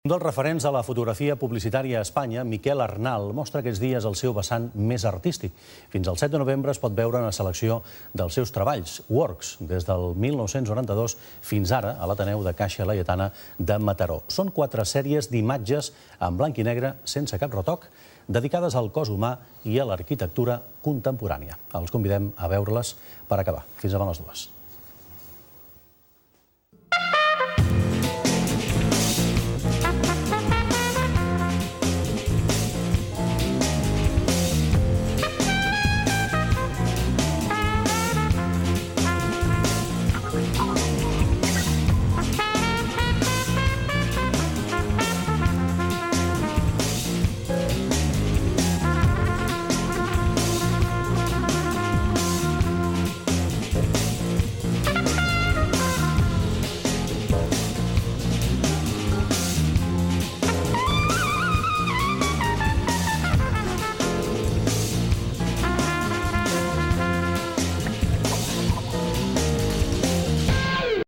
Un dels referents a la fotografia publicitària a Espanya, Miquel Arnal, mostra aquests dies el seu vessant més artístic. Fins al 7 de novembre es pot veure una selecció dels seus treballs, Works, des del 1992 fins ara a l'Ateneu de Caixa Laietana de Mataró. Són 4 sèries d'imatges en blanc i negre, sense cap retoc, dedicades al cos humà i a l'arquitectura contemporània. Els convidem a veure-les per acabar. Fins demà a les 2.